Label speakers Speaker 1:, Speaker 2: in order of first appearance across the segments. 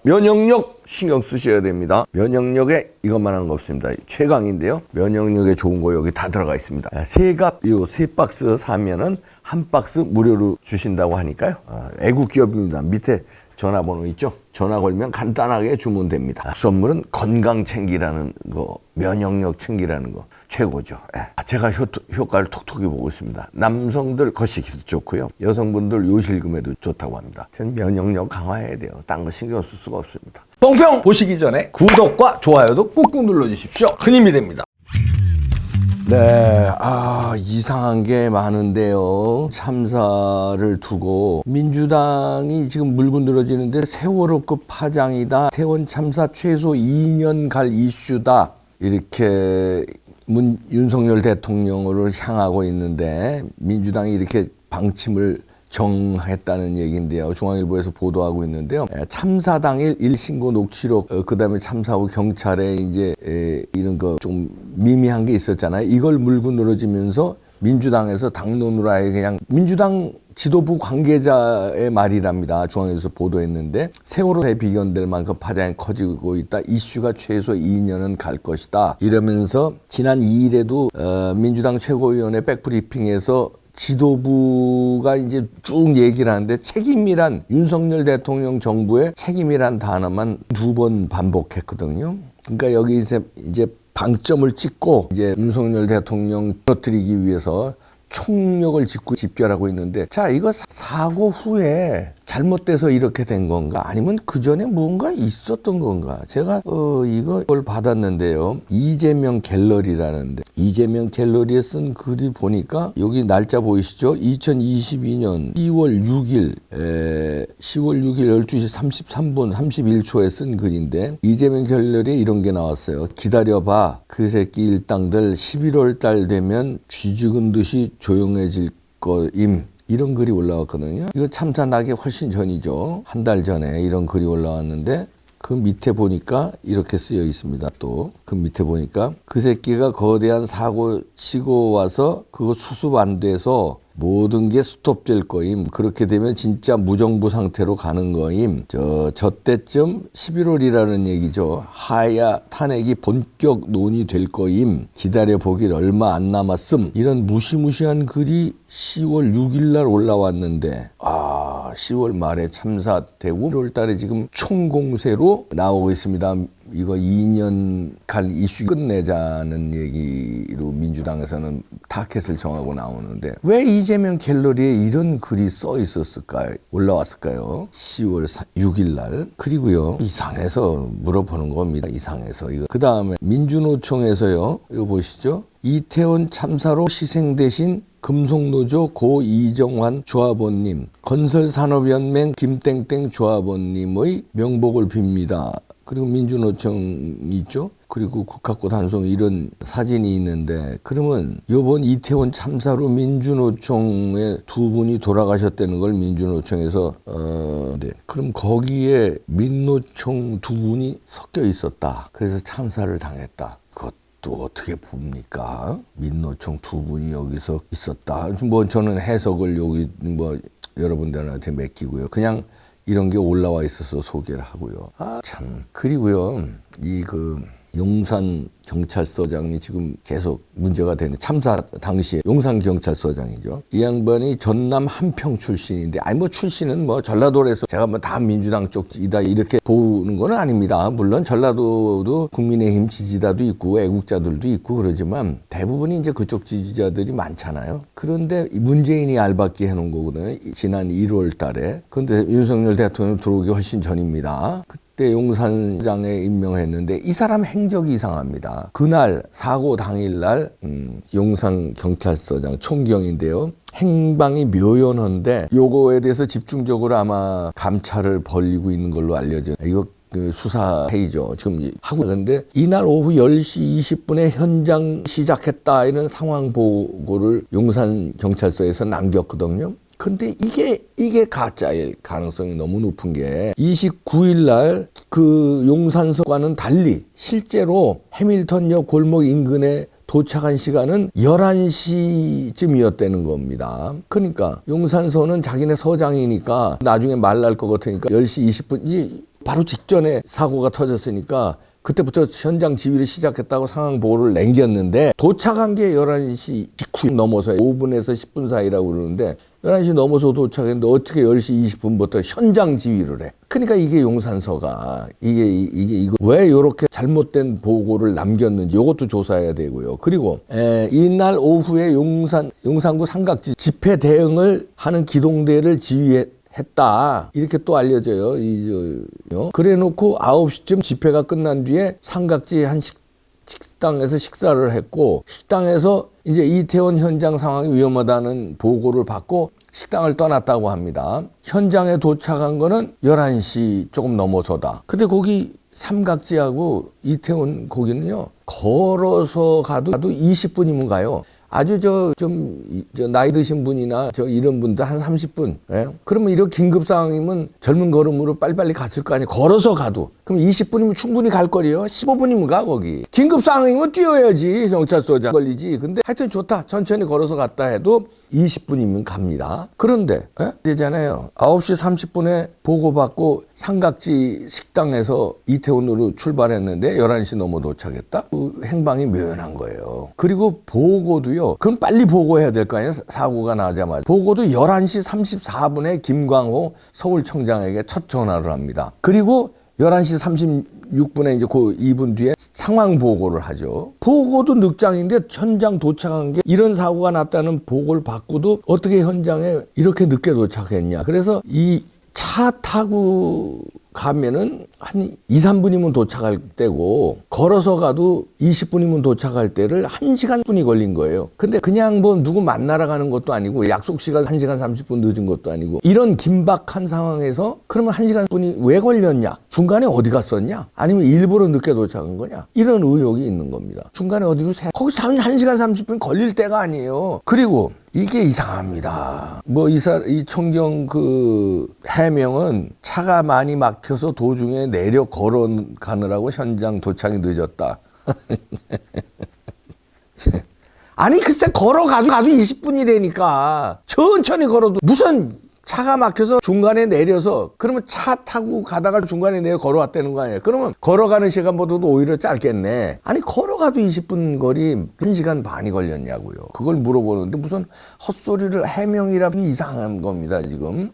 Speaker 1: 면역력 신경 쓰셔야 됩니다. 면역력에 이것만 하는 거 없습니다. 최강인데요. 면역력에 좋은 거 여기 다 들어가 있습니다. 세갑 요 3박스 사면은 1박스 무료로 주신다고 하니까요. 애국 기업입니다. 밑에 전화번호 있죠? 전화 걸면 간단하게 주문 됩니다. 선물은 건강 챙기라는 거, 면역력 챙기라는 거 최고죠. 제가 효과를 톡톡히 보고 있습니다. 남성들 거시기도 좋고요. 여성분들 요실금에도 좋다고 합니다. 전 면역력 강화해야 돼요. 딴 거 신경 쓸 수가 없습니다.
Speaker 2: 뽕평 보시기 전에 구독과 좋아요도 꾹꾹 눌러주십시오. 큰 힘이 됩니다.
Speaker 1: 네, 이상한 게 많은데요. 참사를 두고 민주당이 지금 물고 늘어지는데 세월호급 파장이다. 태원 참사 최소 2년 갈 이슈다. 이렇게 윤석열 대통령을 향하고 있는데 민주당이 이렇게 방침을 정했다는 얘기인데요. 중앙일보에서 보도하고 있는데요. 참사 당일 1신고 녹취록, 그다음에 참사 후 경찰에 이제 이런 거 좀 미미한 게 있었잖아요. 이걸 물고 늘어지면서 민주당에서 당론으로 아예 그냥 민주당 지도부 관계자의 말이랍니다. 중앙에서 보도했는데 세월호에 비견될 만큼 파장이 커지고 있다. 이슈가 최소 2년은 갈 것이다. 이러면서 지난 2일에도 민주당 최고위원회 백브리핑에서 지도부가 이제 쭉 얘기를 하는데 책임이란 윤석열 대통령 정부의 책임이란 단어만 2번 반복했거든요. 그러니까 여기 이제 방점을 찍고 이제 윤석열 대통령 무너뜨리기 위해서 총력을 짓고 집결하고 있는데, 자, 이거 사고 후에 잘못돼서 이렇게 된 건가? 아니면 그 전에 뭔가 있었던 건가? 제가 이걸 받았는데요. 이재명 갤러리라는데, 이재명 갤러리에 쓴 글이 보니까 여기 날짜 보이시죠? 2022년 10월 6일 12시 33분 31초에 쓴 글인데, 이재명 갤러리에 이런 게 나왔어요. 기다려봐, 그 새끼 일당들 11월 달 되면 쥐죽은 듯이 조용해질 거임. 이런 글이 올라왔거든요. 이거 참사 나기 훨씬 전이죠. 한 달 전에 이런 글이 올라왔는데, 그 밑에 보니까 이렇게 쓰여 있습니다. 또 그 밑에 보니까 그 새끼가 거대한 사고 치고 와서 그거 수습 안 돼서 모든 게 스톱될 거임. 그렇게 되면 진짜 무정부 상태로 가는 거임. 저 때쯤 11월이라는 얘기죠. 하야 탄핵이 본격 논의될 거임. 기다려보길 얼마 안 남았음. 이런 무시무시한 글이 10월 6일 날 올라왔는데, 10월 말에 참사되고 1월 달에 지금 총공세로 나오고 있습니다. 이거 2년 갈 이슈 끝내자는 얘기로 민주당에서는 타켓을 정하고 나오는데, 왜 이재명 갤러리에 이런 글이 써 있었을까요? 올라왔을까요? 10월 6일 날. 그리고요, 이상해서 물어보는 겁니다. 이상해서. 이거. 그 다음에 민주노총에서요, 이거 보시죠. 이태원 참사로 희생되신 금속노조 고 이정환 조합원님, 건설산업연맹 김땡땡 조합원님의 명복을 빕니다. 그리고 민주노총이 있죠. 그리고 국학고 단속 이런 사진이 있는데, 그러면 이번 이태원 참사로 민주노총의 2분이 돌아가셨다는 걸 민주노총에서 네. 그럼 거기에 민노총 2분이 섞여 있었다. 그래서 참사를 당했다. 또 어떻게 봅니까? 민노총 2분이 여기서 있었다. 뭐 저는 해석을 여기 뭐 여러분들한테 맡기고요. 그냥 이런 게 올라와 있어서 소개를 하고요. 참. 그리고요, 용산 경찰서장이 지금 계속 문제가 되는데, 참사 당시에 용산 경찰서장이죠. 이 양반이 전남 한평 출신인데, 출신은 전라도에서 제가 다 민주당 쪽이다 이렇게 보는 건 아닙니다. 물론 전라도도 국민의힘 지지자도 있고 애국자들도 있고 그러지만 대부분이 이제 그쪽 지지자들이 많잖아요. 그런데 문재인이 알박기 해놓은 거거든요. 지난 1월 달에. 그런데 윤석열 대통령 들어오기 훨씬 전입니다. 그때 용산장에 임명했는데 이 사람 행적이 이상합니다. 그날 사고 당일날 용산 경찰서장 총경인데요. 행방이 묘연한데 요거에 대해서 집중적으로 아마 감찰을 벌이고 있는 걸로 알려져. 이거 수사 회의죠. 지금 하고 있는데, 이날 오후 10시 20분에 현장 시작했다 이런 상황 보고를 용산 경찰서에서 남겼거든요. 근데 이게 가짜일 가능성이 너무 높은 게, 29일 날 그 용산서과는 달리 실제로 해밀턴역 골목 인근에 도착한 시간은 11시쯤이었다는 겁니다. 그러니까 용산서는 자기네 서장이니까 나중에 말 날 것 같으니까 10시 20분 바로 직전에 사고가 터졌으니까 그때부터 현장 지휘를 시작했다고 상황 보고를 남겼는데 도착한 게 11시 직후 넘어서 5분에서 10분 사이라고 그러는데 11시 넘어서 도착했는데 어떻게 10시 20분부터 현장 지휘를 해. 그러니까 이게 용산서가 이게 왜 이렇게 잘못된 보고를 남겼는지 이것도 조사해야 되고요. 그리고 이날 오후에 용산구 삼각지 집회 대응을 하는 기동대를 했다. 이렇게 또 알려져요. 그래 놓고 9시쯤 집회가 끝난 뒤에 삼각지 한 식당에서 식사를 했고, 식당에서 이제 이태원 현장 상황이 위험하다는 보고를 받고 식당을 떠났다고 합니다. 현장에 도착한 거는 11시 조금 넘어서다. 근데 거기 삼각지하고 이태원 거기는요, 걸어서 가도 20분이면 가요. 아주 좀 나이 드신 분이나 이런 분들 한 30분. 예? 그러면 이런 긴급 상황이면 젊은 걸음으로 빨리빨리 갔을 거 아니에요. 걸어서 가도. 그럼 20분이면 충분히 갈 거리요. 15분이면 가 거기. 긴급 상황이면 뛰어야지. 경찰서장 걸리지. 근데 하여튼 좋다. 천천히 걸어서 갔다 해도 20분이면 갑니다. 그런데 되잖아요. 9시 30분에 보고받고 삼각지 식당에서 이태원으로 출발했는데 11시 넘어 도착했다? 그 행방이 묘연한 거예요. 그리고 보고도요. 그럼 빨리 보고해야 될 거 아니에요? 사고가 나자마자. 보고도 11시 34분에 김광호 서울청장에게 첫 전화를 합니다. 그리고 11시 36분에 이제 그 2분 뒤에 상황 보고를 하죠. 보고도 늑장인데 현장 도착한 게 이런 사고가 났다는 보고를 받고도 어떻게 현장에 이렇게 늦게 도착했냐. 그래서 이 차 타고 가면은 한 2, 3분이면 도착할 때고 걸어서 가도 20분이면 도착할 때를 1시간 분이 걸린 거예요. 근데 그냥 뭐 누구 만나러 가는 것도 아니고 약속 시간 1시간 30분 늦은 것도 아니고 이런 긴박한 상황에서 그러면 1시간 분이 왜 걸렸냐? 중간에 어디 갔었냐? 아니면 일부러 늦게 도착한 거냐? 이런 의혹이 있는 겁니다. 중간에 어디로 거기서 1시간 30분 걸릴 때가 아니에요. 그리고 이게 이상합니다. 이 총경 그 해명은 차가 많이 막혀서 도중에 내려 걸어가느라고 현장 도착이 늦었다. 아니 글쎄 걸어가도 20분이라니까. 천천히 걸어도 무슨 차가 막혀서 중간에 내려서 그러면 차 타고 가다가 중간에 내려 걸어왔다는 거 아니에요. 그러면 걸어가는 시간보다도 오히려 짧겠네. 아니 걸어가도 20분 거리 1시간 반이 걸렸냐고요. 그걸 물어보는데 무슨 헛소리를 해명이라고 이상한 겁니다. 지금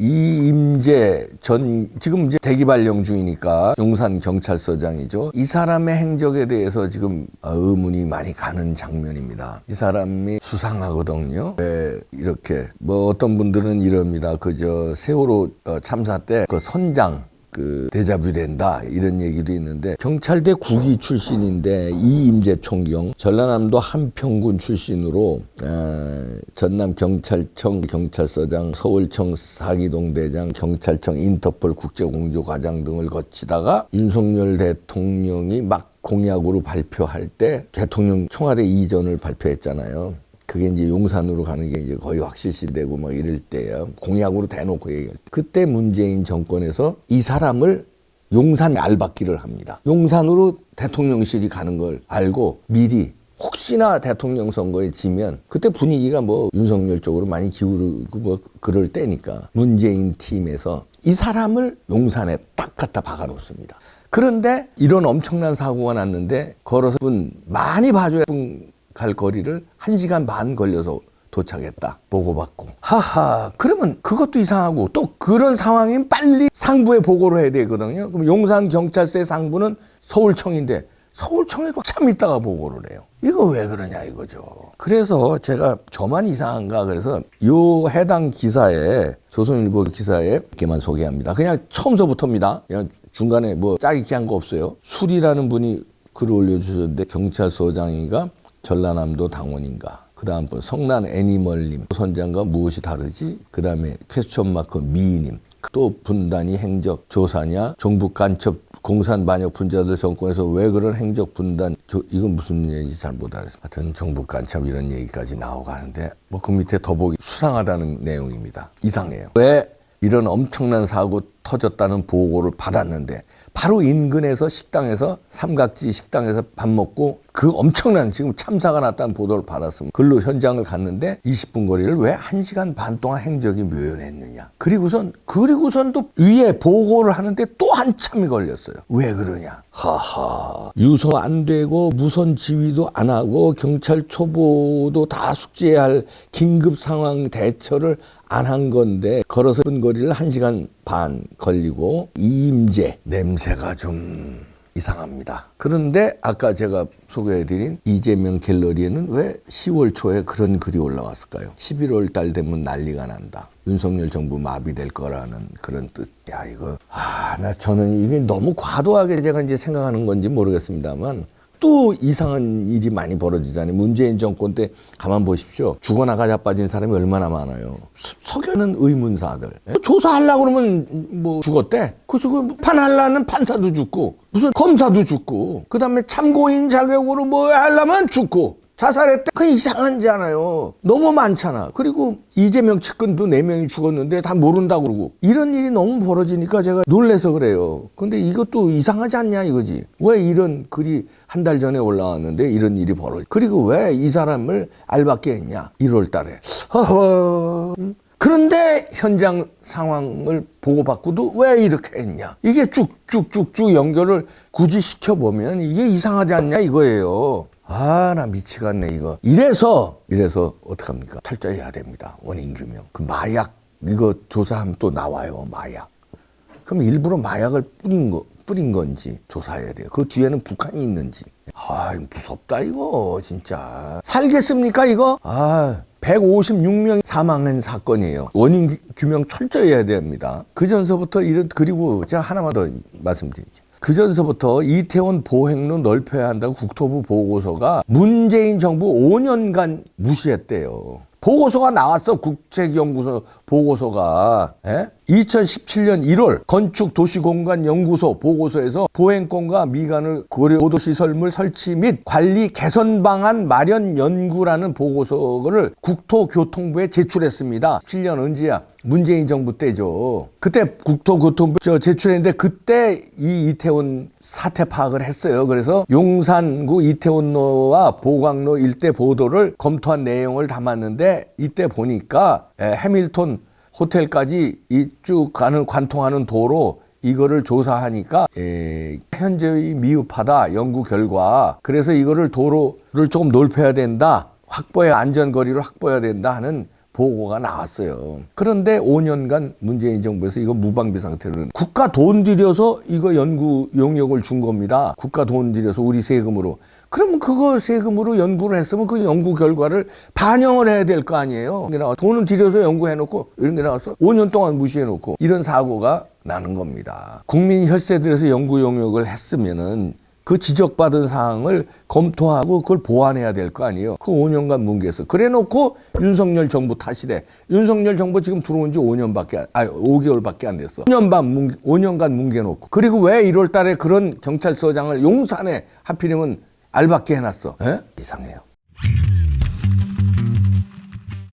Speaker 1: 이임재 지금 이제 대기발령 중이니까 용산 경찰서장이죠. 이 사람의 행적에 대해서 지금 의문이 많이 가는 장면입니다. 이 사람이 수상하거든요. 왜 이렇게 어떤 분들은 이럽니다. 세월호 참사 때 그 선장 데자뷰 된다 이런 얘기도 있는데 경찰대 국위 출신인데 이임재 총경 전라남도 한평군 출신으로 전남 경찰청 경찰서장 서울청 사기동대장 경찰청 인터폴 국제공조과장 등을 거치다가 윤석열 대통령이 막 공약으로 발표할 때 대통령 청와대 이전을 발표했잖아요. 그게 이제 용산으로 가는 게 이제 거의 확실시되고 막 이럴 때요. 공약으로 대놓고 얘기할 때. 그때 문재인 정권에서 이 사람을 용산 알박기를 합니다. 용산으로 대통령실이 가는 걸 알고 미리 혹시나 대통령 선거에 지면 그때 분위기가 윤석열 쪽으로 많이 기울고 그럴 때니까 문재인 팀에서 이 사람을 용산에 딱 갖다 박아놓습니다. 그런데 이런 엄청난 사고가 났는데 걸어서 많이 봐줘야 갈 거리를 1시간 반 걸려서 도착했다. 보고받고. 하하, 그러면 그것도 이상하고 또 그런 상황이면 빨리 상부에 보고를 해야 되거든요. 그럼 용산 경찰서의 상부는 서울청인데 서울청에도 참 있다가 보고를 해요. 이거 왜 그러냐 이거죠. 그래서 제가 저만 이상한가 그래서 요 해당 기사에 조선일보 기사에 이렇게만 소개합니다. 그냥 처음서부터입니다. 그냥 중간에 짜깁기 한 거 없어요. 술이라는 분이 글을 올려주셨는데 경찰서장이가 전라남도 당원인가. 그 다음 분 성난 애니멀님 선장과 무엇이 다르지? 그 다음에 퀘스천 마크 미님. 또 분단위 행적 조사냐? 종북 간첩 공산 반역 분자들 정권에서 왜 그런 행적 분단 이건 무슨 얘기인지 잘 못 알았어요. 하여튼 종북 간첩 이런 얘기까지 나오고 하는데 그 밑에 더보기 수상하다는 내용입니다. 이상해요. 왜 이런 엄청난 사고 터졌다는 보고를 받았는데 바로 인근에서 식당에서 삼각지 식당에서 밥 먹고 그 엄청난 지금 참사가 났다는 보도를 받았으면 글로 현장을 갔는데 20분 거리를 왜 1시간 반 동안 행적이 묘연했느냐. 그리고선 또 위에 보고를 하는데 또 한참이 걸렸어요. 왜 그러냐. 하하. 유서 안 되고 무선 지휘도 안 하고 경찰 초보도 다 숙지해야 할 긴급 상황 대처를 안 한 건데 걸어서 거리를 1시간 반 걸리고 이임제 냄새가 좀 이상합니다. 그런데 아까 제가 소개해드린 이재명 갤러리에는 왜 10월 초에 그런 글이 올라왔을까요? 11월 달 되면 난리가 난다. 윤석열 정부 마비될 거라는 그런 뜻. 야, 이거 저는 이게 너무 과도하게 제가 이제 생각하는 건지 모르겠습니다만 또 이상한 일이 많이 벌어지잖아요. 문재인 정권 때 가만 보십시오. 죽어나가 자빠진 사람이 얼마나 많아요. 석연은 의문사들. 조사하려고 그러면 뭐 죽었대. 그래서 그 판하려는 판사도 죽고 무슨 검사도 죽고 그다음에 참고인 자격으로 뭐 하려면 죽고 자살했대. 그 이상하지 않아요. 너무 많잖아. 그리고 이재명 측근도 4명이 죽었는데 다 모른다고 그러고 이런 일이 너무 벌어지니까 제가 놀래서 그래요. 근데 이것도 이상하지 않냐 이거지. 왜 이런 글이 한 달 전에 올라왔는데 이런 일이 벌어져. 그리고 왜 이 사람을 알받게 했냐. 1월 달에. 그런데 현장 상황을 보고받고도 왜 이렇게 했냐. 이게 쭉쭉쭉쭉 연결을 굳이 시켜보면 이게 이상하지 않냐 이거예요. 나 미치겠네 이거. 이래서 어떡합니까? 철저히 해야 됩니다. 원인 규명. 그 마약 이거 조사하면 또 나와요. 마약. 그럼 일부러 마약을 뿌린 건지 조사해야 돼요. 그 뒤에는 북한이 있는지. 무섭다 이거 진짜. 살겠습니까 이거? 156명 사망한 사건이에요. 원인 규명 철저히 해야 됩니다. 그전서부터 그리고 제가 하나만 더 말씀드리죠. 그전서부터 이태원 보행로 넓혀야 한다고 국토부 보고서가 문재인 정부 5년간 무시했대요. 보고서가 나왔어. 국책연구소 보고서가. 2017년 1월 건축도시공간연구소 보고서에서 보행권과 미관을 고려 보도시설물 설치 및 관리 개선 방안 마련 연구라는 보고서를 국토교통부에 제출했습니다. 7년 언제야? 문재인 정부 때죠. 그때 국토교통부 제출했는데 그때 이 이태원 사태 파악을 했어요. 그래서 용산구 이태원로와 보광로 일대 보도를 검토한 내용을 담았는데 이때 보니까 해밀턴 호텔까지 쭉 가는 관통하는 도로 이거를 조사하니까 현저히 미흡하다 연구 결과. 그래서 이거를 도로를 조금 넓혀야 된다. 안전거리를 확보해야 된다 하는 보고가 나왔어요. 그런데 5년간 문재인 정부에서 이거 무방비 상태로 국가 돈 들여서 이거 연구 용역을 준 겁니다. 국가 돈 들여서 우리 세금으로. 그럼 그거 세금으로 연구를 했으면 그 연구 결과를 반영을 해야 될 거 아니에요. 돈을 들여서 연구해놓고 이런 게 나왔어. 5년 동안 무시해놓고 이런 사고가 나는 겁니다. 국민 혈세들에서 연구 용역을 했으면은 그 지적받은 사항을 검토하고 그걸 보완해야 될 거 아니에요. 그 5년간 뭉개서. 그래놓고 윤석열 정부 탓이래. 윤석열 정부 지금 들어온 지 5개월밖에 안 됐어. 5년간 뭉개놓고. 그리고 왜 1월 달에 그런 경찰서장을 용산에 하필이면 알받게 해놨어. 이상해요.